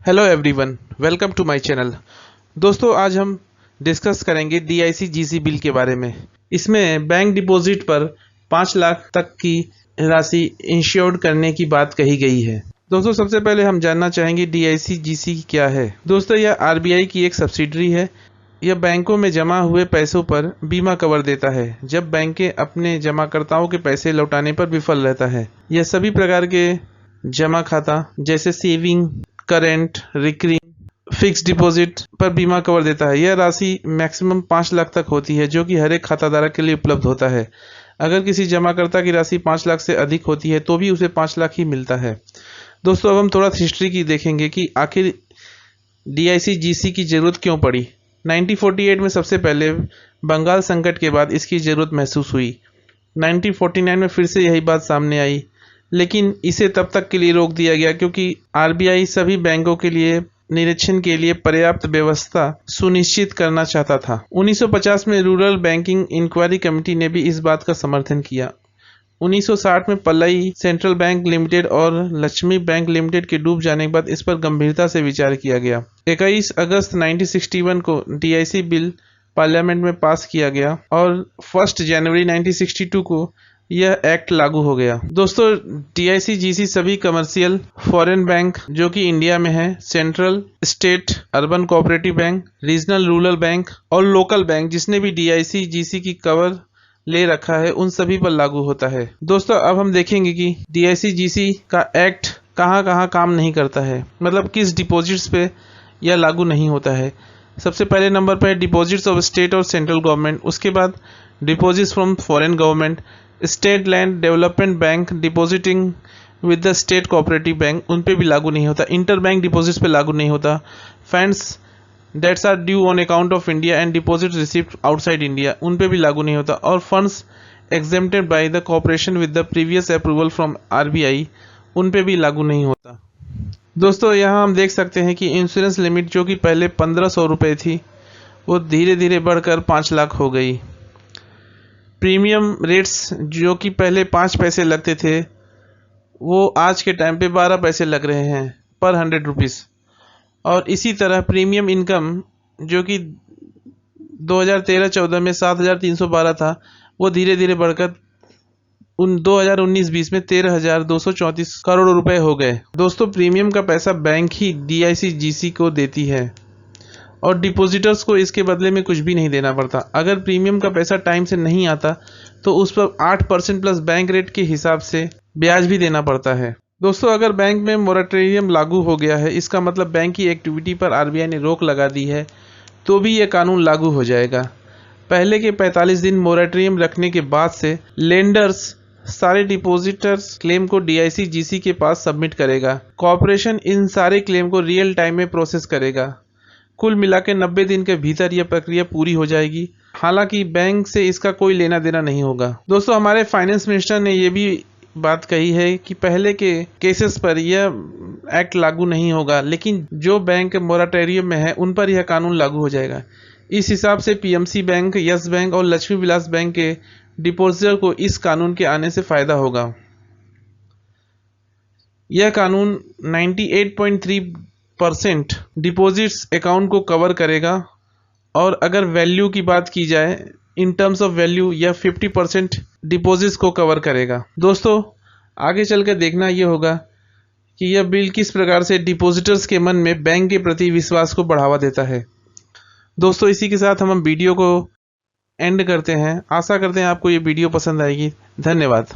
Hello everyone, welcome to my channel. दोस्तों, आज हम डिस्कस करेंगे DIC-GC बिल के बारे में। इसमें बैंक डिपॉजिट पर 5 लाख तक की राशि इंश्योर्ड करने की बात कही गई है। दोस्तों, सबसे पहले हम जानना चाहेंगे DIC-GC क्या है। दोस्तों, यह RBI की एक सब्सिडरी है। यह बैंकों में जमा हुए पैसों पर बीमा कवर देता है जब बैंकें अपने जमाकर्ताओं के पैसे लौटाने पर विफल रहता है। यह सभी प्रकार के जमा खाता जैसे saving, current, recurring, fix deposit पर बीमा कवर देता है। यह राशि मैक्सिमम 5 लाख तक होती है, जो कि हर एक खाताधारक के लिए उपलब्ध होता है। अगर किसी जमाकर्ता की राशि 5 लाख से अधिक होती है तो भी उसे 5 लाख ही मिलता है। दोस्तों, अब हम थोड़ा हिस्ट्री की देखेंगे कि आखिर DIC-GC की जरूरत क्यों पड़ी। 1948 में सबसे पहले बंगाल संकट के बाद इसकी जरूरत महसूस हुई। 1949 में फिर से यही बात सामने आई, लेकिन इसे तब तक के लिए रोक दिया गया क्योंकि RBI सभी बैंकों के लिए निरीक्षण के लिए पर्याप्त व्यवस्था सुनिश्चित करना चाहता था। 1950 में रूरल बैंकिंग इंक्वायरी कमेटी ने भी इस बात का समर्थन किया। 1960 में पल्लई सेंट्रल बैंक लिमिटेड और लक्ष्मी बैंक लिमिटेड के डूब जाने के बाद इस पर गंभीरता से विचार किया गया। 21 अगस्त 1961 को DIC बिल पार्लियामेंट में पास किया गया और 1 जनवरी 1962 को यह एक्ट लागू हो गया। दोस्तों, DIC-GC सभी कमर्शियल फॉरेन बैंक जो कि इंडिया में है, central, state, urban cooperative bank, regional rural bank और लोकल बैंक जिसने भी DIC-GC की कवर ले रखा है, उन सभी पर लागू होता है। दोस्तों, अब हम देखेंगे कि DIC-GC का एक्ट कहाँ कहाँ काम नहीं करता है, मतलब किस डिपॉजिट्स पे यह लागू नहीं होता है। सबसे पहले नंबर पर है डिपॉजिट्स ऑफ स्टेट और सेंट्रल गवर्नमेंट, उसके बाद deposits from foreign government, state land development bank depositing with the state cooperative bank, उन पे भी लागू नहीं होता। इंटर बैंक डिपॉजिट्स पे लागू नहीं होता। Funds that's are due on account of India and deposit received outside India, उन पे भी लागू नहीं होता। और funds exempted by the corporation with the previous approval from RBI, उन पे भी लागू नहीं होता। दोस्तों, यहाँ हम देख सकते हैं कि इंश्योरेंस लिमिट जो कि पहले 1500 रुपये थी, वो धीरे धीरे बढ़कर 5 लाख हो गई। प्रीमियम रेट्स जो कि पहले 5 पैसे लगते थे, वो आज के टाइम पे 12 पैसे लग रहे हैं पर 100 रुपीज़। और इसी तरह प्रीमियम इनकम जो कि 2013-14 में 7,312 था, वो धीरे धीरे बढ़कर 2019-20 में 13,234 करोड़ रुपए हो गए। दोस्तों, प्रीमियम का पैसा बैंक ही DIC-GC को देती है और डिपॉजिटर्स को इसके बदले में कुछ भी नहीं देना पड़ता। अगर प्रीमियम का पैसा टाइम से नहीं आता तो उस पर 8% प्लस बैंक रेट के हिसाब से ब्याज भी देना पड़ता है। दोस्तों, अगर बैंक में मोरेटोरियम लागू हो गया है, इसका मतलब बैंक की एक्टिविटी पर RBI ने रोक लगा दी है, तो भी यह कानून लागू हो जाएगा। पहले के 45 दिन मोरेटोरियम रखने के बाद से लेंडर्स सारे डिपॉजिटर्स क्लेम को DIC-GC के पास सबमिट करेगा। कॉर्पोरेशन इन सारे क्लेम को रियल टाइम में प्रोसेस करेगा। कुल मिला के 90 दिन के भीतर यह प्रक्रिया पूरी हो जाएगी। हालांकि बैंक से इसका कोई लेना देना नहीं होगा। दोस्तों, हमारे फाइनेंस मिनिस्टर ने यह भी बात कही है कि पहले के केसेस पर यह एक्ट लागू नहीं होगा, लेकिन जो बैंक मोरेटोरियम में है उन पर यह कानून लागू हो जाएगा। इस हिसाब से PMC बैंक, यस बैंक और लक्ष्मी विलास बैंक के डिपॉजिटर को इस कानून के आने से फायदा होगा। यह कानून 98.3% डिपॉजिट्स अकाउंट को कवर करेगा और अगर वैल्यू की बात की जाए इन टर्म्स ऑफ वैल्यू, यह 50% डिपॉजिट्स को कवर करेगा। दोस्तों, आगे चलकर देखना यह होगा कि यह बिल किस प्रकार से डिपॉजिटर्स के मन में बैंक के प्रति विश्वास को बढ़ावा देता है। दोस्तों, इसी के साथ हम वीडियो को एंड करते हैं। आशा करते हैं आपको ये वीडियो पसंद आएगी। धन्यवाद।